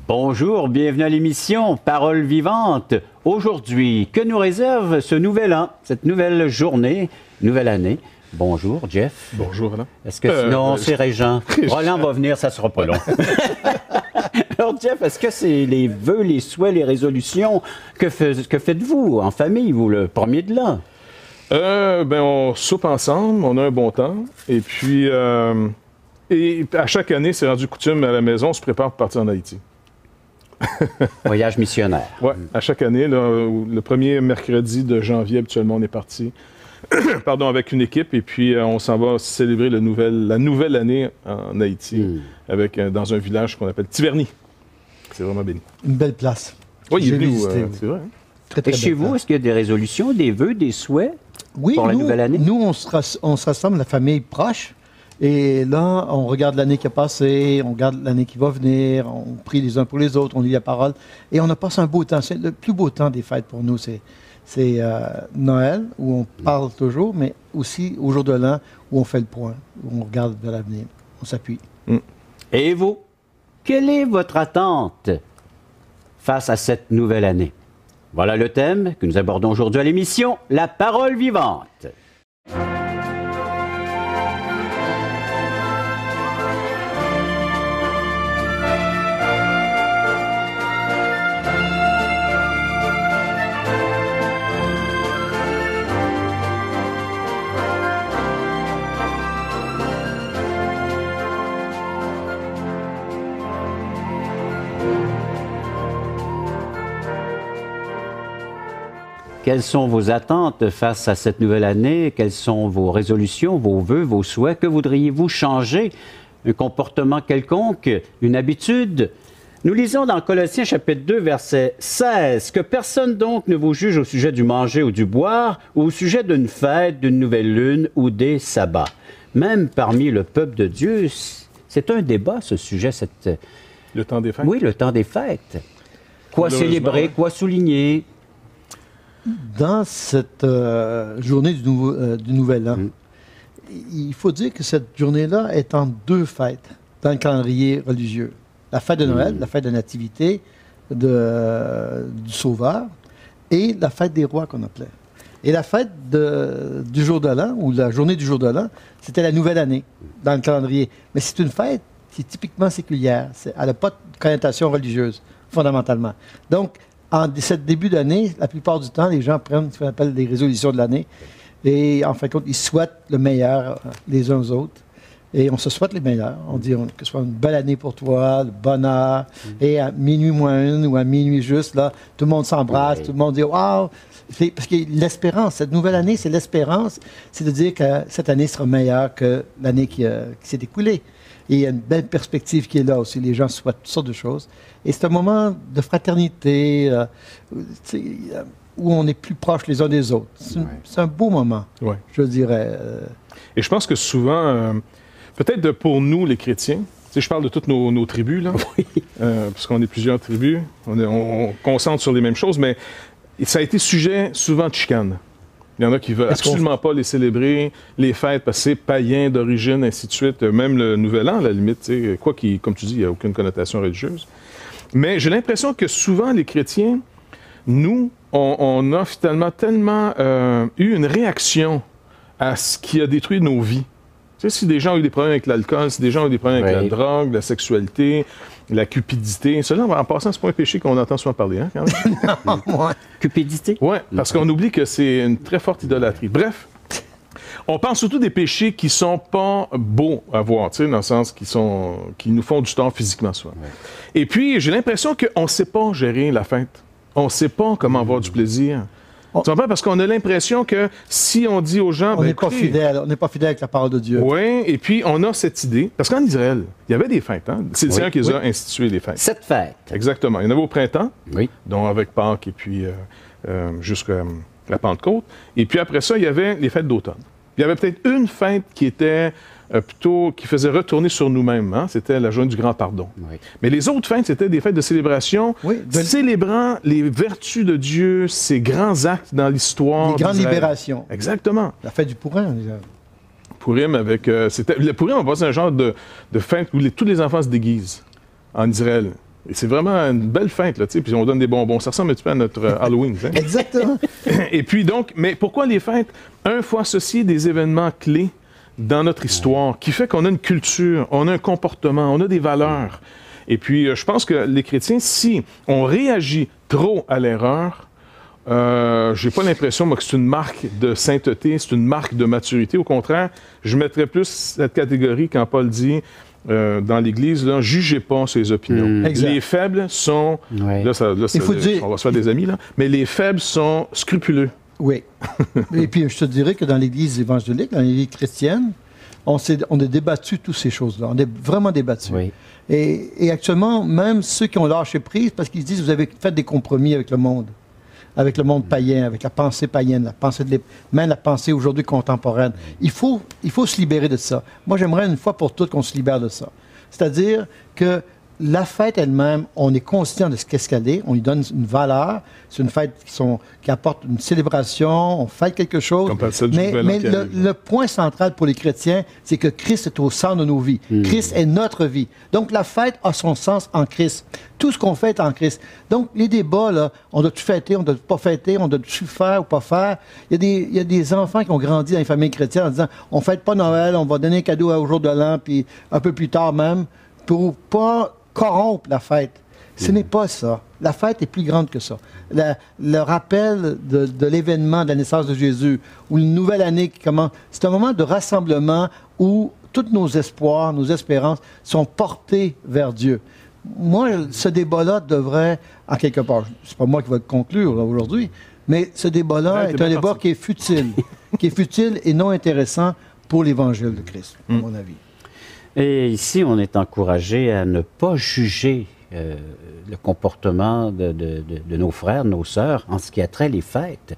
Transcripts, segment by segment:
Bonjour, bienvenue à l'émission Parole vivante. Aujourd'hui, que nous réserve ce nouvel an, cette nouvelle journée, nouvelle année? Bonjour, Jeff. Bonjour, Alain. Est-ce que non, c'est Régent. Roland va venir, ça sera pas long. Alors, Jeff, est-ce que c'est les vœux, les souhaits, les résolutions? Que faites-vous en famille, vous, le premier de l'an? On soupe ensemble, on a un bon temps. Et puis, et à chaque année, c'est rendu coutume à la maison, on se prépare pour partir en Haïti. Voyage missionnaire. Oui, à chaque année, là, le premier mercredi de janvier, habituellement, on est parti avec une équipe. Et puis, on s'en va célébrer la nouvelle année en Haïti, dans un village qu'on appelle Tiverny. C'est vraiment béni. Une belle place. Oui, il est beau, c'est vrai. Hein? Très, très et chez vous, est-ce qu'il y a des résolutions, des vœux, des souhaits pour la nouvelle année? Nous, on se rassemble, la famille proche. Et là, on regarde l'année qui a passé, on regarde l'année qui va venir, on prie les uns pour les autres, on lit la parole. Et on a passé un beau temps. C'est le plus beau temps des fêtes pour nous, c'est Noël, où on parle toujours, mais aussi au jour de l'an, où on fait le point, où on regarde vers l'avenir, on s'appuie. Et vous, quelle est votre attente face à cette nouvelle année? Voilà le thème que nous abordons aujourd'hui à l'émission, La Parole vivante. Quelles sont vos attentes face à cette nouvelle année? Quelles sont vos résolutions, vos vœux, vos souhaits? Que voudriez-vous changer? Un comportement quelconque? Une habitude? Nous lisons dans Colossiens chapitre 2, verset 16, « Que personne donc ne vous juge au sujet du manger ou du boire, ou au sujet d'une fête, d'une nouvelle lune ou des sabbats. » Même parmi le peuple de Dieu, c'est un débat, ce sujet. Le temps des fêtes? Oui, le temps des fêtes. Quoi célébrer, quoi souligner? Dans cette journée du Nouvel An, il faut dire que cette journée-là est en deux fêtes dans le calendrier religieux. La fête de Noël, la fête de Nativité du Sauveur, et la fête des rois qu'on appelait. Et la fête du jour de l'an, ou la journée du jour de l'an, c'était la nouvelle année dans le calendrier. Mais c'est une fête qui est typiquement séculière. Elle n'a pas de connotation religieuse, fondamentalement. Donc, en ce début d'année, la plupart du temps, les gens prennent ce qu'on appelle des résolutions de l'année. Et en fin de compte, ils souhaitent le meilleur les uns aux autres. Et on se souhaite le meilleur. On dit que ce soit une belle année pour toi, le bonheur. Et à minuit moins une ou à minuit juste, là, tout le monde s'embrasse, tout le monde dit « Wow! » Parce que l'espérance, cette nouvelle année, c'est l'espérance. C'est de dire que cette année sera meilleure que l'année qui s'est écoulée. Et il y a une belle perspective qui est là aussi. Les gens souhaitent toutes sortes de choses. Et c'est un moment de fraternité où on est plus proches les uns des autres. C'est un beau moment, je dirais. Et je pense que souvent, peut-être pour nous, les chrétiens, je parle de toutes nos tribus, là, parce qu'on est plusieurs tribus, on concentre sur les mêmes choses, mais ça a été sujet souvent de chicane. Il y en a qui ne veulent absolument pas les célébrer, les fêtes, parce que c'est païen d'origine, ainsi de suite. Même le Nouvel An, à la limite, quoi qui, comme tu dis, il n'y a aucune connotation religieuse. Mais j'ai l'impression que souvent, les chrétiens, nous, on a finalement tellement eu une réaction à ce qui a détruit nos vies. Tu sais, si des gens ont eu des problèmes avec l'alcool, si des gens ont eu des problèmes avec la drogue, la sexualité, la cupidité, cela, en passant, c'est pas un péché qu'on entend souvent parler, hein, quand même. Cupidité? Oui, parce qu'on oublie que c'est une très forte idolâtrie. Bref, on parle surtout des péchés qui sont pas beaux à voir, tu sais, dans le sens qui nous font du tort physiquement, souvent. Et puis, j'ai l'impression qu'on ne sait pas gérer la fête. On ne sait pas comment avoir du plaisir. Tu comprends? Parce qu'on a l'impression que si on dit aux gens... On n'est pas fidèle avec la parole de Dieu. Oui, et puis on a cette idée. Parce qu'en Israël, il y avait des fêtes. Hein? C'est le Seigneur qui les a instituées, les fêtes. 7 fêtes. Exactement. Il y en avait au printemps, dont avec Pâques et puis jusqu'à la Pentecôte. Et puis après ça, il y avait les fêtes d'automne. Il y avait peut-être une fête qui était plutôt qui faisait retourner sur nous-mêmes. Hein? C'était la journée du grand pardon. Mais les autres fêtes, c'était des fêtes de célébration, célébrant les vertus de Dieu, ses grands actes dans l'histoire. Les grandes libérations. Exactement. La fête du Purim. Purim le Purim, on passe un genre de fête où tous les enfants se déguisent en Israël. Et c'est vraiment une belle fête, là, tu sais, puis on donne des bonbons. Ça ressemble un petit peu à notre Halloween, hein? Exactement. Et puis donc, mais pourquoi les fêtes? Il faut associer des événements clés dans notre histoire qui fait qu'on a une culture, on a un comportement, on a des valeurs. Et puis, je pense que les chrétiens, si on réagit trop à l'erreur, j'ai pas l'impression, moi, que c'est une marque de sainteté, c'est une marque de maturité. Au contraire, je mettrais plus cette catégorie quand Paul dit dans l'Église, là, jugez pas ses opinions. Les faibles sont... Ouais. Là, Il faut dire... on va se faire des amis, là. Mais les faibles sont scrupuleux. Oui. Et puis, je te dirais que dans l'Église évangélique, dans l'Église chrétienne, on a débattu toutes ces choses-là. On a vraiment débattu. Oui. Et actuellement, même ceux qui ont lâché prise, parce qu'ils disent, vous avez fait des compromis avec le monde païen, avec la pensée païenne, même la pensée aujourd'hui contemporaine. Il faut se libérer de ça. Moi, j'aimerais une fois pour toutes qu'on se libère de ça. C'est-à-dire que la fête elle-même, on est conscient de ce qu'elle est, on lui donne une valeur. C'est une fête qui apporte une célébration, on fête quelque chose. Comme celle du mais le point central pour les chrétiens, c'est que Christ est au centre de nos vies. Christ est notre vie. Donc la fête a son sens en Christ. Tout ce qu'on fait est en Christ. Donc les débats, là, on doit-tu fêter, on ne doit pas fêter, on doit-tu faire ou pas faire. Il y a des enfants qui ont grandi dans les familles chrétiennes en disant, on ne fête pas Noël, on va donner un cadeau au jour de l'an, puis un peu plus tard même, pour pas corrompre la fête. Ce n'est pas ça. La fête est plus grande que ça. Le rappel de l'événement de la naissance de Jésus, ou une nouvelle année qui commence, c'est un moment de rassemblement où tous nos espoirs, nos espérances sont portés vers Dieu. Moi, ce débat-là devrait, en quelque part, c'est pas moi qui vais le conclure là, aujourd'hui, mais ce débat-là est un débat qui est futile, et non intéressant pour l'Évangile de Christ, à mon avis. Et ici, on est encouragé à ne pas juger le comportement de nos frères, de nos sœurs, en ce qui a trait les fêtes.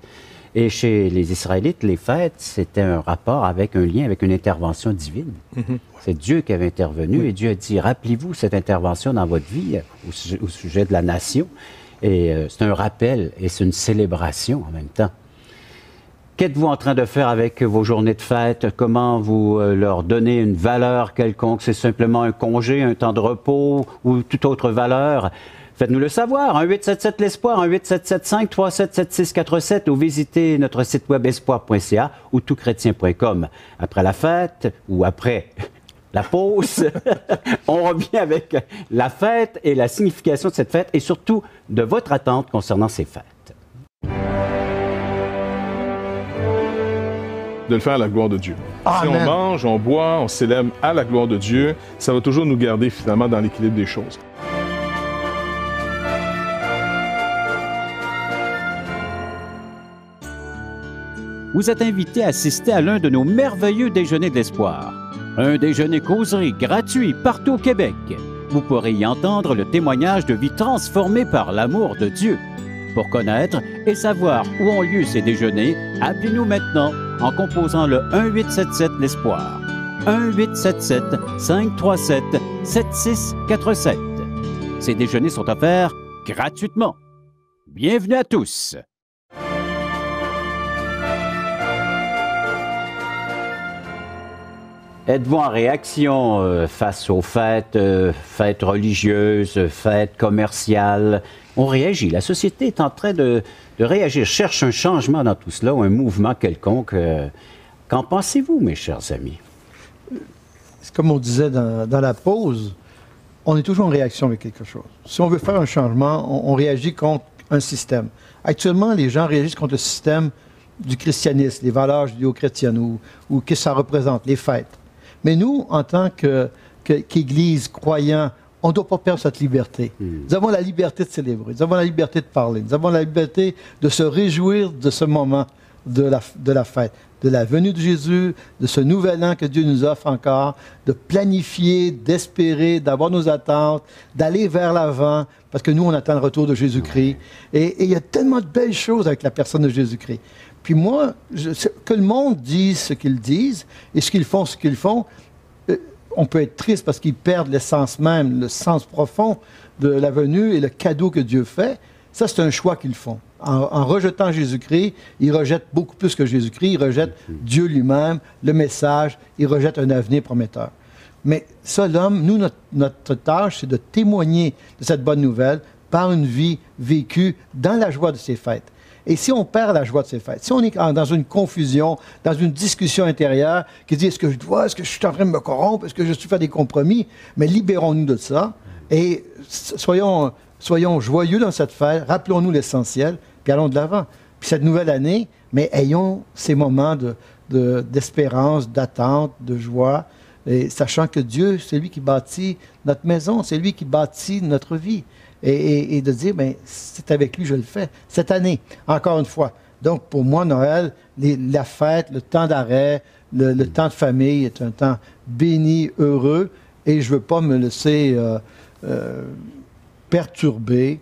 Et chez les Israélites, les fêtes, c'était un rapport avec un lien, avec une intervention divine. C'est Dieu qui avait intervenu et Dieu a dit, rappelez-vous cette intervention dans votre vie au sujet de la nation. Et c'est un rappel et c'est une célébration en même temps. Qu'êtes-vous en train de faire avec vos journées de fête? Comment vous leur donnez une valeur quelconque? C'est simplement un congé, un temps de repos ou toute autre valeur? Faites-nous le savoir. 1-877-L'Espoir, 1-877-537-7647 ou visitez notre site web espoir.ca ou toutchrétien.com. Après la fête ou après la pause, on revient avec la fête et la signification de cette fête et surtout de votre attente concernant ces fêtes. De le faire à la gloire de Dieu. Amen. Si on mange, on boit, on célèbre à la gloire de Dieu, ça va toujours nous garder finalement dans l'équilibre des choses. Vous êtes invité à assister à l'un de nos merveilleux déjeuners de l'espoir. Un déjeuner causerie gratuit partout au Québec. Vous pourrez y entendre le témoignage de vie transformée par l'amour de Dieu. Pour connaître et savoir où ont lieu ces déjeuners, appelez-nous maintenant en composant le 1-877-L'Espoir. 1-877-537-7647. Ces déjeuners sont offerts gratuitement. Bienvenue à tous! Êtes-vous en réaction face aux fêtes, fêtes religieuses, fêtes commerciales? On réagit. La société est en train de réagir, cherche un changement dans tout cela ou un mouvement quelconque. Qu'en pensez-vous, mes chers amis? Comme on disait dans la pause, on est toujours en réaction avec quelque chose. Si on veut faire un changement, on réagit contre un système. Actuellement, les gens réagissent contre le système du christianisme, les valeurs judéo-chrétiennes ou que ça représente, les fêtes. Mais nous, en tant qu'Église, croyants, on ne doit pas perdre cette liberté. Nous avons la liberté de célébrer, nous avons la liberté de parler, nous avons la liberté de se réjouir de ce moment de la fête, de la venue de Jésus, de ce nouvel an que Dieu nous offre encore, de planifier, d'espérer, d'avoir nos attentes, d'aller vers l'avant, parce que nous, on attend le retour de Jésus-Christ. Et il y a tellement de belles choses avec la personne de Jésus-Christ. Puis moi, que le monde dise ce qu'ils disent et ce qu'ils font, on peut être triste parce qu'ils perdent l'essence même, le sens profond de la venue et le cadeau que Dieu fait. Ça, c'est un choix qu'ils font. En rejetant Jésus-Christ, ils rejettent beaucoup plus que Jésus-Christ. Ils rejettent Dieu lui-même, le message. Ils rejettent un avenir prometteur. Mais ça, l'homme, nous, notre tâche, c'est de témoigner de cette bonne nouvelle par une vie vécue dans la joie de ces fêtes. Et si on perd la joie de ces fêtes, si on est dans une confusion, dans une discussion intérieure qui dit est-ce que je dois, est-ce que je suis en train de me corrompre, est-ce que je suis fait des compromis, mais libérons-nous de ça et soyons joyeux dans cette fête, rappelons-nous l'essentiel, puis allons de l'avant. Puis cette nouvelle année, mais ayons ces moments d'espérance, d'attente, de joie, et sachant que Dieu, c'est lui qui bâtit notre maison, c'est lui qui bâtit notre vie. Et de dire, bien, c'est avec lui que je le fais, cette année, encore une fois. Donc, pour moi, Noël, la fête, le temps d'arrêt, le temps de famille est un temps béni, heureux, et je ne veux pas me laisser perturber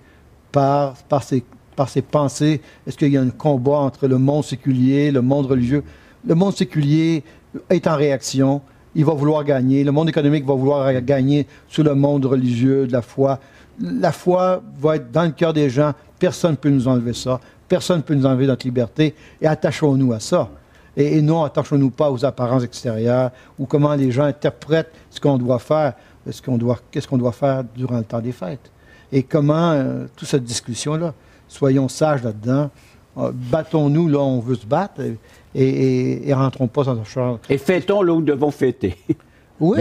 par ces pensées. Est-ce qu'il y a un combat entre le monde séculier, le monde religieux? Le monde séculier est en réaction. Il va vouloir gagner. Le monde économique va vouloir gagner sur le monde religieux, de la foi. La foi va être dans le cœur des gens. Personne ne peut nous enlever ça. Personne ne peut nous enlever notre liberté. Et attachons-nous à ça. Et non, attachons-nous pas aux apparences extérieures ou comment les gens interprètent ce qu'on doit faire, qu'est-ce qu'on doit faire durant le temps des fêtes. Et comment, toute cette discussion-là, soyons sages là-dedans. Battons-nous là où on veut se battre et rentrons pas dans notre chambre. Et fêtons là où nous devons fêter. Oui,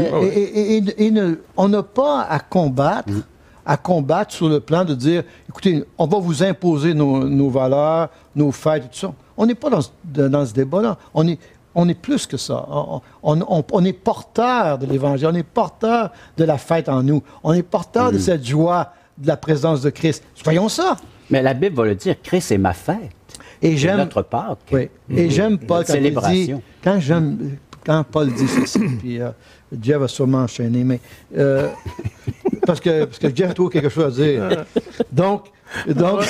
on n'a pas à combattre sur le plan de dire, écoutez, on va vous imposer nos valeurs, nos fêtes et tout ça. On n'est pas dans ce débat-là. On est plus que ça. On est porteur de l'Évangile, on est porteur de la fête en nous. On est porteur de cette joie de la présence de Christ. Soyons ça. Mais la Bible va le dire, Christ est ma fête. Et j'aime notre Pâques. Oui. Et j'aime Paul quand il dit, quand Paul dit ceci, puis Jeff va sûrement enchaîner, mais parce que Jeff trouve quelque chose à dire. Donc moi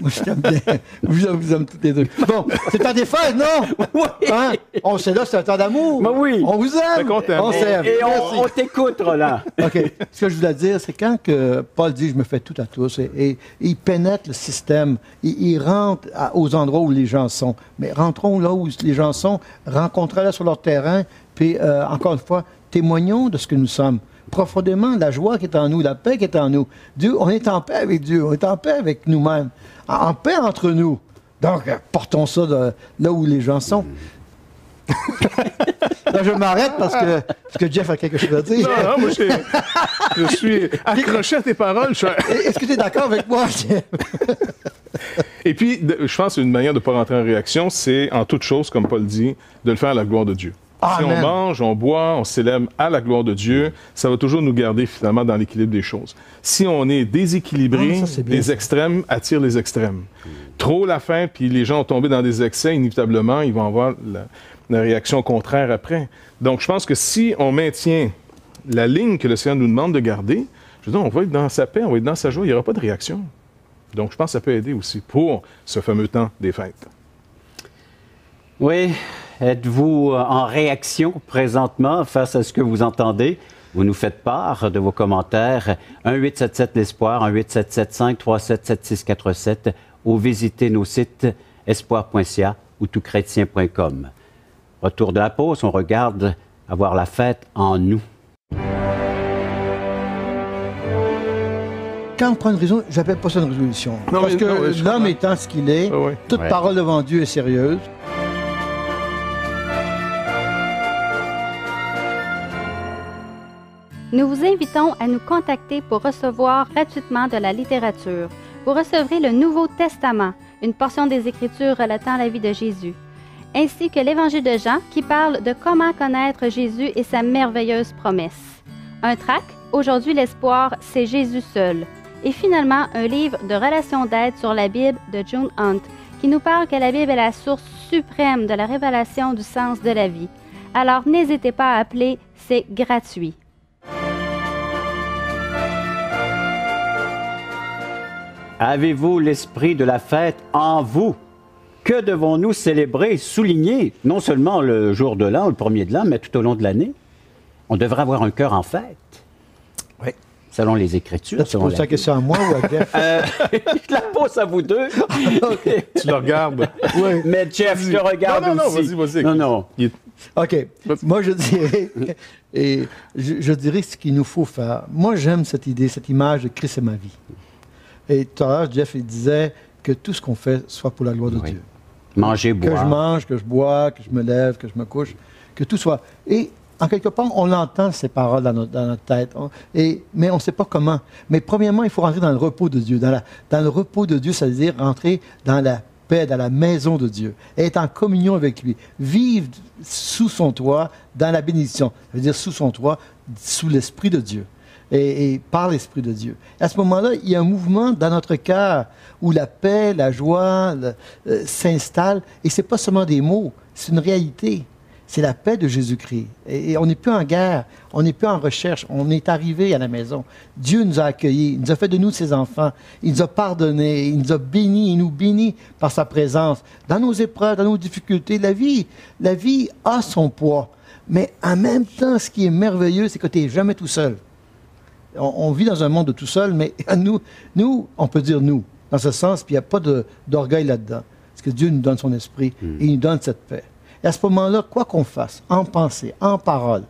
je t'aime bien. Vous aime toutes les deux. Bon, c'est temps des fêtes, non? Oui. Hein? On sait là, c'est un temps d'amour. Ben oui. On vous aime. On s'aime. Et on t'écoute, Roland. OK. Ce que je voulais dire, c'est quand que Paul dit « je me fais tout à tous », et il pénètre le système, il rentre aux endroits où les gens sont. Mais rentrons là où les gens sont, rencontrons-les sur leur terrain, puis encore une fois, témoignons de ce que nous sommes. Profondément, la joie qui est en nous, la paix qui est en nous. Dieu, on est en paix avec Dieu, on est en paix avec nous-mêmes, en paix entre nous. Donc, portons ça là où les gens sont. Là, je m'arrête parce que Jeff a quelque chose à dire. Non, moi, je suis accroché à tes paroles. Est-ce que tu es d'accord avec moi, Jeff? Et puis, je pense qu'une manière de ne pas rentrer en réaction, c'est, en toute chose, comme Paul dit, de le faire à la gloire de Dieu. Si on mange, on boit, on célèbre à la gloire de Dieu, ça va toujours nous garder finalement dans l'équilibre des choses. Si on est déséquilibré, les extrêmes attirent les extrêmes. Trop la faim, puis les gens ont tombé dans des excès, inévitablement, ils vont avoir la réaction contraire après. Donc, je pense que si on maintient la ligne que le Seigneur nous demande de garder, je veux dire, on va être dans sa paix, on va être dans sa joie, il n'y aura pas de réaction. Donc, je pense que ça peut aider aussi pour ce fameux temps des fêtes. Oui. Êtes-vous en réaction présentement face à ce que vous entendez? Vous nous faites part de vos commentaires. 1-877-l'Espoir, 1-877-537-7647 ou visitez nos sites espoir.ca ou toutchrétien.com. Retour de la pause, on regarde avoir la fête en nous. Quand on prend une raison, je n'appelle pas ça une résolution. Non, parce que l'homme étant ce qu'il est, toute parole devant Dieu est sérieuse. Nous vous invitons à nous contacter pour recevoir gratuitement de la littérature. Vous recevrez le Nouveau Testament, une portion des Écritures relatant la vie de Jésus, ainsi que l'Évangile de Jean qui parle de comment connaître Jésus et sa merveilleuse promesse. Un tract, Aujourd'hui l'espoir, c'est Jésus seul. Et finalement, un livre de relations d'aide sur la Bible de June Hunt qui nous parle que la Bible est la source suprême de la révélation du sens de la vie. Alors n'hésitez pas à appeler, c'est gratuit. Avez-vous l'esprit de la fête en vous? Que devons-nous célébrer, souligner, non seulement le jour de l'an, le premier de l'an, mais tout au long de l'année? On devrait avoir un cœur en fête. Oui. Selon les Écritures. Là, tu poses la question à moi ou à Jeff? Je la pose à vous deux. Tu le regardes. Oui. Mais Jeff, je te regarde non, aussi. Vas-y. Non. OK. Moi, je dirais, et je dirais ce qu'il nous faut faire. Moi, j'aime cette idée, cette image de Christ est ma vie. Et tout à l'heure, Jeff, il disait que tout ce qu'on fait soit pour la gloire de Oui. Dieu. Manger, boire. Que je mange, que je bois, que je me lève, que je me couche, que tout soit. Et en quelque part, on entend ces paroles dans notre tête, mais on ne sait pas comment. Mais premièrement, il faut rentrer dans le repos de Dieu. Dans le repos de Dieu, ça veut dire rentrer dans la paix, dans la maison de Dieu, être en communion avec lui, vivre sous son toit, dans la bénédiction. Ça veut dire sous son toit, sous l'Esprit de Dieu. Et par l'Esprit de Dieu. À ce moment-là, il y a un mouvement dans notre cœur où la paix, la joie s'installent. Et ce n'est pas seulement des mots, c'est une réalité. C'est la paix de Jésus-Christ. Et on n'est plus en guerre, on n'est plus en recherche, on est arrivé à la maison. Dieu nous a accueillis, il nous a fait de nous ses enfants, il nous a pardonnés, il nous a bénis, il nous bénit par sa présence. Dans nos épreuves, dans nos difficultés, la vie a son poids. Mais en même temps, ce qui est merveilleux, c'est que tu n'es jamais tout seul. On vit dans un monde de tout seul, mais nous, on peut dire nous, dans ce sens, puis il n'y a pas d'orgueil là-dedans. Parce que Dieu nous donne son esprit et il nous donne cette paix. Et à ce moment-là, quoi qu'on fasse, en pensée, en parole,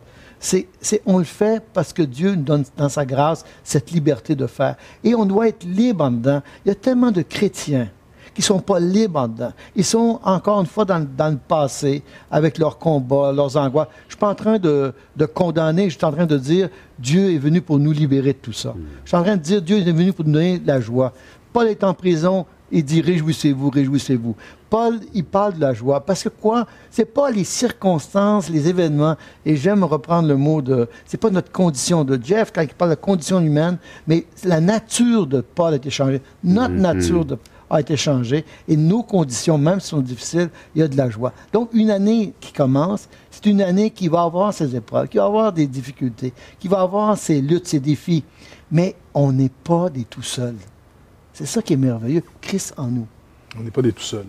on le fait parce que Dieu nous donne dans sa grâce cette liberté de faire. Et on doit être libre en dedans. Il y a tellement de chrétiens qui ne sont pas libres en dedans. Ils sont encore une fois dans le passé, avec leurs combats, leurs angoisses. Je ne suis pas en train de condamner, je suis en train de dire Dieu est venu pour nous libérer de tout ça. Je suis en train de dire Dieu est venu pour nous donner la joie. Paul est en prison, il dit réjouissez-vous, réjouissez-vous. Paul, il parle de la joie. Parce que quoi? Ce n'est pas les circonstances, les événements, et j'aime reprendre le mot de... Ce n'est pas notre condition de Jeff, quand il parle de condition humaine, mais la nature de Paul a été changée. Notre nature a été changée, et nos conditions, même si elles sont difficiles, il y a de la joie. Donc, une année qui commence, c'est une année qui va avoir ses épreuves, qui va avoir des difficultés, qui va avoir ses luttes, ses défis. Mais on n'est pas des tout seuls. C'est ça qui est merveilleux. Christ en nous. On n'est pas des tout seuls.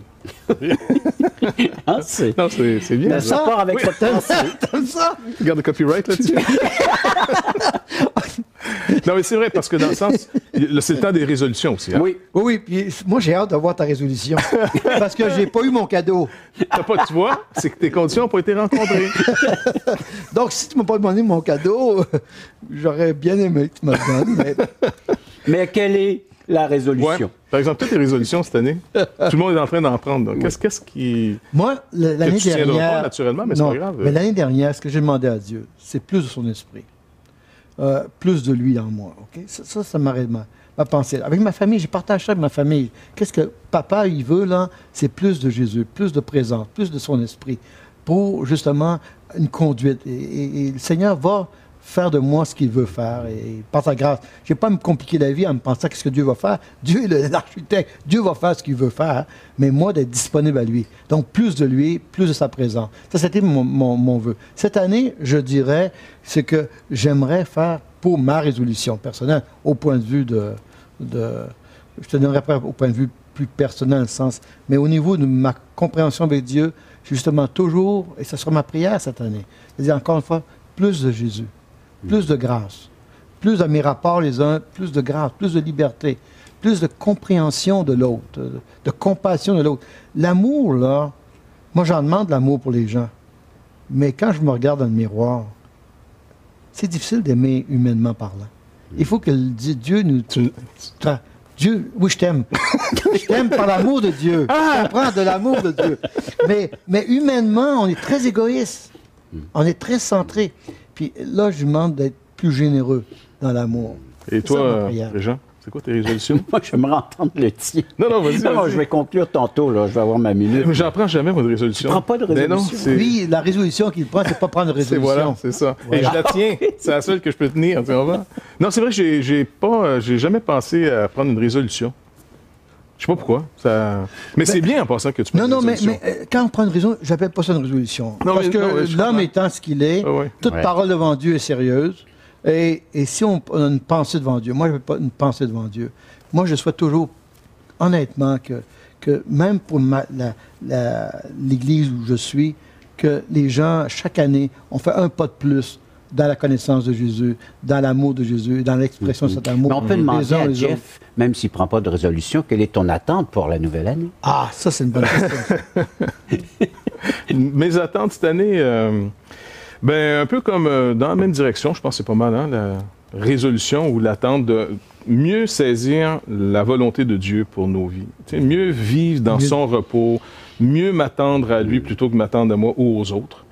Ah, Non, c'est bien. Ça part avec cette pensée. Comme ça? Regarde le copyright là-dessus. Non, mais c'est vrai, parce que dans le sens, c'est le temps des résolutions aussi. Hein? Oui, puis moi j'ai hâte d'avoir ta résolution. Parce que j'ai pas eu mon cadeau. Tu vois, c'est que tes conditions n'ont pas été rencontrées. Donc, si tu ne m'as pas demandé mon cadeau, j'aurais bien aimé que tu me le donnes. Mais quelle est la résolution? Ouais. Par exemple, toutes les résolutions cette année, tout le monde est en train d'en prendre. Donc, qu'est-ce qui... Moi, l'année dernière... pas, naturellement, mais c'est pas grave. Mais l'année dernière, ce que j'ai demandé à Dieu, c'est plus de son esprit. Plus de lui en moi. Okay? Ça m'arrête ma pensée. Avec ma famille, j'ai partagé ça avec ma famille. Qu'est-ce que papa, il veut, là? C'est plus de Jésus, plus de présence, plus de son esprit, pour, justement, une conduite. Et le Seigneur va faire de moi ce qu'il veut faire, et par sa grâce. Je ne vais pas me compliquer la vie en me pensant qu'est-ce que Dieu va faire. Dieu est l'architecte. Dieu va faire ce qu'il veut faire, mais moi, d'être disponible à lui. Donc, plus de lui, plus de sa présence. Ça, c'était mon vœu. Cette année, je dirais, c'est que j'aimerais faire pour ma résolution personnelle, au point de vue je te donnerai après au point de vue plus personnel, le sens, mais au niveau de ma compréhension avec Dieu, justement, toujours, et ça sera ma prière cette année, c'est-à-dire, encore une fois, plus de Jésus. Plus de grâce, plus de mes rapports les uns, plus de grâce, plus de liberté, plus de compréhension de l'autre, de compassion de l'autre. L'amour, là, moi j'en demande l'amour pour les gens, mais quand je me regarde dans le miroir, c'est difficile d'aimer humainement parlant. Il faut que Dieu nous... Dieu, oui, je t'aime. Je t'aime par l'amour de Dieu. Je comprends de l'amour de Dieu. Mais humainement, on est très égoïste. On est très centré. Puis là, je lui demande d'être plus généreux dans l'amour. Et toi, Régent, c'est quoi tes résolutions? Moi, j'aimerais entendre le tien. Non, vas-y. Non, je vais conclure tantôt, là. Je vais avoir ma minute. Mais j'en prends jamais, moi, de résolution. Tu prends pas de résolution? Non, oui, la résolution qu'il prend, c'est pas prendre de résolution. Voilà, c'est ça. Voilà. Et je la tiens. C'est la seule que je peux tenir, tu vois. Non, c'est vrai que j'ai jamais pensé à prendre une résolution. Je sais pas pourquoi. Mais c'est bien en passant que tu prennes une résolution. Mais quand on prend une résolution, j'appelle pas ça une résolution. Parce que l'homme étant ce qu'il est, toute parole devant Dieu est sérieuse. Et si on a une pensée devant Dieu, moi je n'avais pas une pensée devant Dieu. Moi je souhaite toujours, honnêtement, que même pour l'Église où je suis, que les gens, chaque année, on fait un pas de plus dans la connaissance de Jésus, dans l'amour de Jésus, dans l'expression de cet amour. Mais on peut demander à Jeff, même s'il ne prend pas de résolution, quelle est ton attente pour la nouvelle année? Ah, ça c'est une bonne question. Mes attentes cette année, ben, un peu comme dans la même direction, je pense que c'est pas mal, hein, la résolution ou l'attente de mieux saisir la volonté de Dieu pour nos vies. Tu sais, mieux vivre dans son repos, mieux m'attendre à lui plutôt que m'attendre à moi ou aux autres.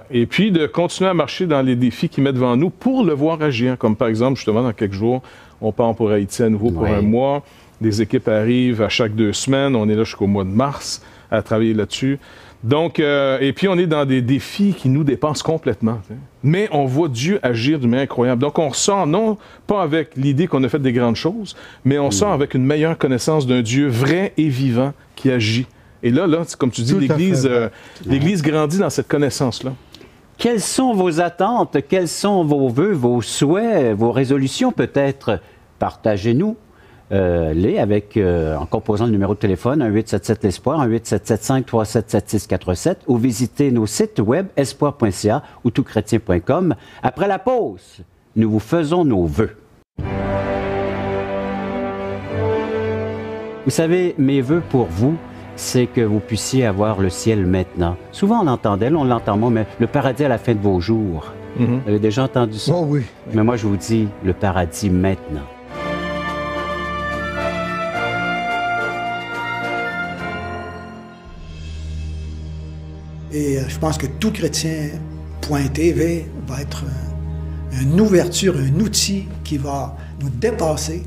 Et puis de continuer à marcher dans les défis qu'il met devant nous pour le voir agir. Comme par exemple, justement, dans quelques jours, on part pour Haïti à nouveau pour un mois. Des équipes arrivent à chaque 2 semaines. On est là jusqu'au mois de mars à travailler là-dessus. Donc, et puis on est dans des défis qui nous dépassent complètement. T'sais. Mais on voit Dieu agir d'une manière incroyable. Donc on ressort non pas avec l'idée qu'on a fait des grandes choses, mais on sort avec une meilleure connaissance d'un Dieu vrai et vivant qui agit. Et là, comme tu dis, l'Église grandit dans cette connaissance-là. Quelles sont vos attentes? Quels sont vos vœux, vos souhaits, vos résolutions peut-être? Partagez-nous. En composant le numéro de téléphone 1-877-l'Espoir, 1-877-537-7647 ou visitez nos sites web espoir.ca ou toutchrétien.com. Après la pause, nous vous faisons nos vœux. Vous savez, mes vœux pour vous, c'est que vous puissiez avoir le ciel maintenant. Souvent on l'entendait, là on l'entend moins, mais le paradis à la fin de vos jours. Vous avez déjà entendu ça? Oh oui. Mais moi je vous dis, le paradis maintenant. Et je pense que toutchrétien.tv va être une ouverture, un outil qui va nous dépasser.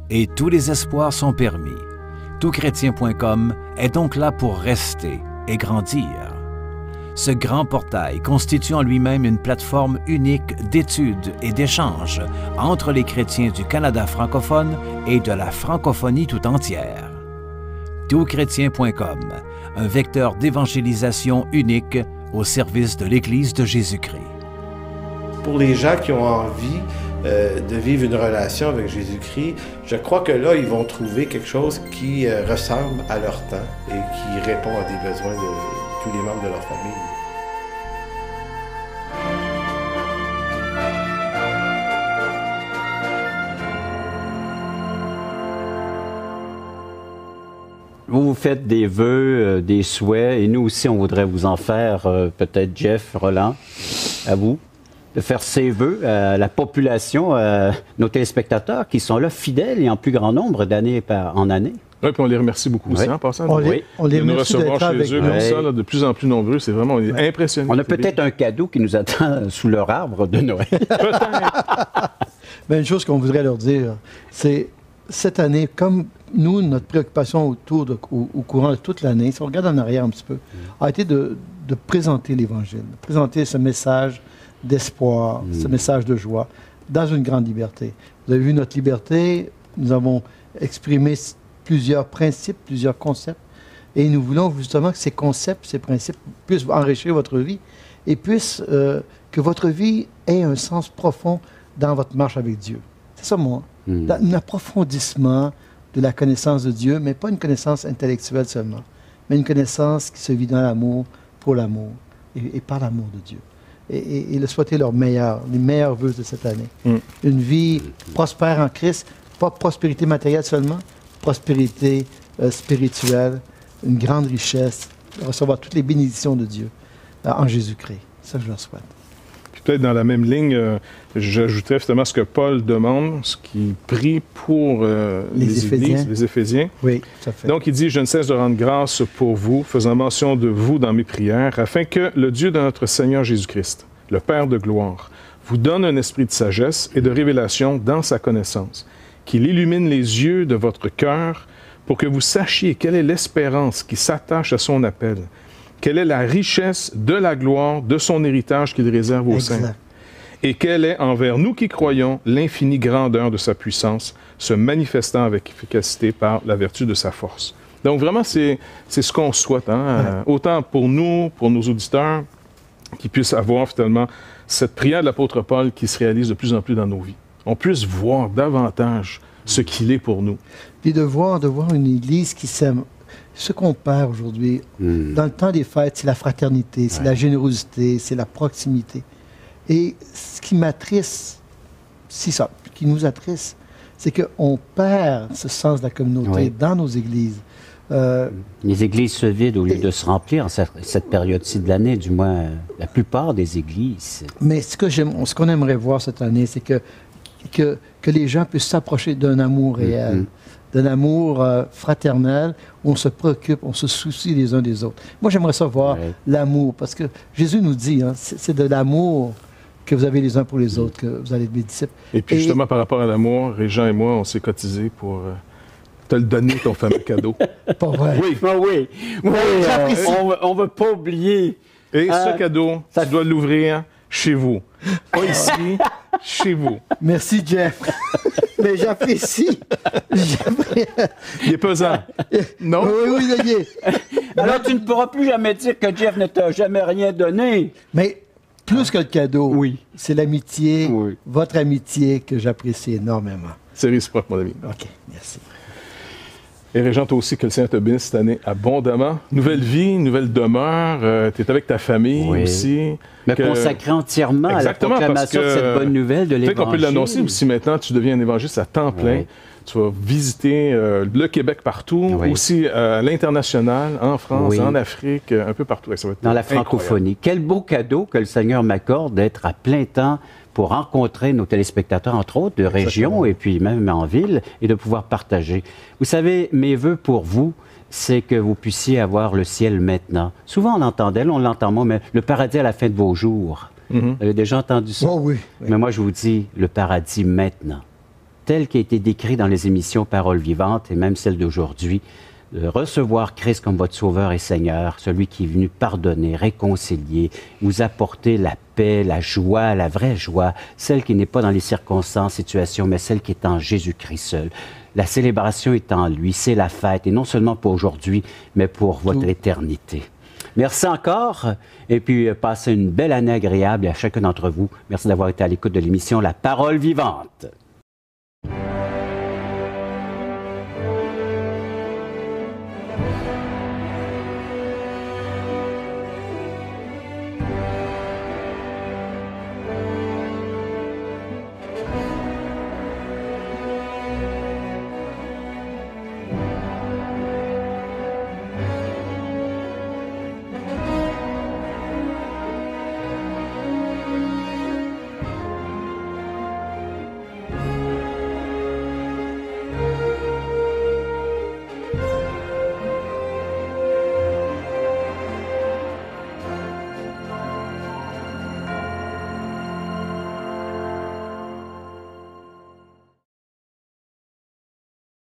Et tous les espoirs sont permis. Toutchrétien.com est donc là pour rester et grandir. Ce grand portail constitue en lui-même une plateforme unique d'études et d'échanges entre les chrétiens du Canada francophone et de la francophonie tout entière. Toutchrétien.com, un vecteur d'évangélisation unique au service de l'Église de Jésus-Christ. Pour les gens qui ont envie de vivre une relation avec Jésus-Christ, je crois que là, ils vont trouver quelque chose qui ressemble à leur temps et qui répond à des besoins de tous les membres de leur famille. Vous faites des vœux, des souhaits, et nous aussi, on voudrait vous en faire, peut-être Jeff, Roland, à vous, de faire ces vœux à la population, nos téléspectateurs qui sont là fidèles et en plus grand nombre d'année en année. Oui, puis on les remercie beaucoup aussi, en passant. On les remercie recevoir d'être chez avec eux nous. comme ça, là, de plus en plus nombreux, c'est vraiment impressionnant. On a peut-être un cadeau qui nous attend sous leur arbre de Noël. Mais une chose qu'on voudrait leur dire, c'est cette année, comme nous, notre préoccupation au courant de toute l'année, si on regarde en arrière un petit peu, a été de présenter l'Évangile, de présenter ce message d'espoir, ce message de joie, dans une grande liberté. Vous avez vu notre liberté, nous avons exprimé plusieurs principes, plusieurs concepts, et nous voulons justement que ces concepts, ces principes puissent enrichir votre vie et puissent que votre vie ait un sens profond dans votre marche avec Dieu. C'est ça, moi. Un approfondissement de la connaissance de Dieu, mais pas une connaissance intellectuelle seulement, mais une connaissance qui se vit dans l'amour, pour l'amour et par l'amour de Dieu. Et le souhaiter les meilleurs vœux de cette année. Une vie prospère en Christ, pas prospérité matérielle seulement, prospérité spirituelle, une grande richesse, recevoir toutes les bénédictions de Dieu en Jésus-Christ. Ça, je leur souhaite. Puis peut-être dans la même ligne, j'ajouterais finalement ce que Paul demande, ce qu'il prie pour les églises, les Éphésiens. Oui, tout à fait. Donc il dit, je ne cesse de rendre grâce pour vous, faisant mention de vous dans mes prières, afin que le Dieu de notre Seigneur Jésus-Christ, le Père de gloire, vous donne un esprit de sagesse et de révélation dans sa connaissance, qu'il illumine les yeux de votre cœur pour que vous sachiez quelle est l'espérance qui s'attache à son appel, quelle est la richesse de la gloire de son héritage qu'il réserve aux saints, et quelle est envers nous qui croyons l'infinie grandeur de sa puissance, se manifestant avec efficacité par la vertu de sa force. Donc vraiment, c'est ce qu'on souhaite, autant pour nous, pour nos auditeurs, qui puissent avoir finalement cette prière de l'apôtre Paul qui se réalise de plus en plus dans nos vies. On puisse voir davantage ce qu'il est pour nous. Puis de voir une Église qui s'aime. Ce qu'on perd aujourd'hui, dans le temps des fêtes, c'est la fraternité, c'est la générosité, c'est la proximité. Et ce qui m'attriste, qui nous attriste, c'est qu'on perd ce sens de la communauté dans nos églises. Les églises se vident au lieu de se remplir en cette période-ci de l'année, du moins la plupart des églises. Mais ce qu'on aimerait voir cette année, c'est que les gens puissent s'approcher d'un amour réel, d'un amour fraternel, où on se préoccupe, on se soucie les uns des autres. Moi, j'aimerais savoir l'amour, parce que Jésus nous dit, hein, c'est de l'amour que vous avez les uns pour les autres, que vous allez être mes disciples. Et puis justement, par rapport à l'amour, Régent et moi, on s'est cotisés pour te le donner, ton fameux cadeau. Pas vrai. Oui. Ah oui, on ne veut pas oublier. Et ce cadeau, tu dois l'ouvrir chez vous. Pas ici, chez vous. Merci, Jeff. Mais j'apprécie. Il est pesant. Non? Oui, il est. Alors, tu ne pourras plus jamais dire que Jeff ne t'a jamais rien donné. Mais plus que le cadeau, c'est l'amitié, votre amitié que j'apprécie énormément. C'est réciproque, mon ami. OK, merci. Et Régent, toi aussi, que le Seigneur te bénisse cette année abondamment. Nouvelle vie, nouvelle demeure. Tu es avec ta famille aussi. Mais consacré entièrement à la proclamation de cette bonne nouvelle de l'Évangile. Peut-être qu'on peut l'annoncer aussi maintenant, tu deviens un évangéliste à temps plein. Oui. Tu vas visiter le Québec partout, aussi à l'international, en France, en Afrique, un peu partout. Ça va être dans la francophonie. Incroyable. Quel beau cadeau que le Seigneur m'accorde d'être à plein temps pour rencontrer nos téléspectateurs, entre autres, de région et puis même en ville, et de pouvoir partager. Vous savez, mes vœux pour vous, c'est que vous puissiez avoir le ciel maintenant. Souvent, on l'entendait, on l'entend moins, mais le paradis à la fin de vos jours. Vous avez déjà entendu ça? Oh oui. Mais moi, je vous dis, le paradis maintenant, tel qui a été décrit dans les émissions Paroles vivantes et même celles d'aujourd'hui, de recevoir Christ comme votre Sauveur et Seigneur, celui qui est venu pardonner, réconcilier, vous apporter la paix, la joie, la vraie joie, celle qui n'est pas dans les circonstances, situations, mais celle qui est en Jésus-Christ seul. La célébration est en lui, c'est la fête, et non seulement pour aujourd'hui, mais pour votre éternité. Merci encore, et puis passez une belle année agréable à chacun d'entre vous. Merci d'avoir été à l'écoute de l'émission La Parole vivante.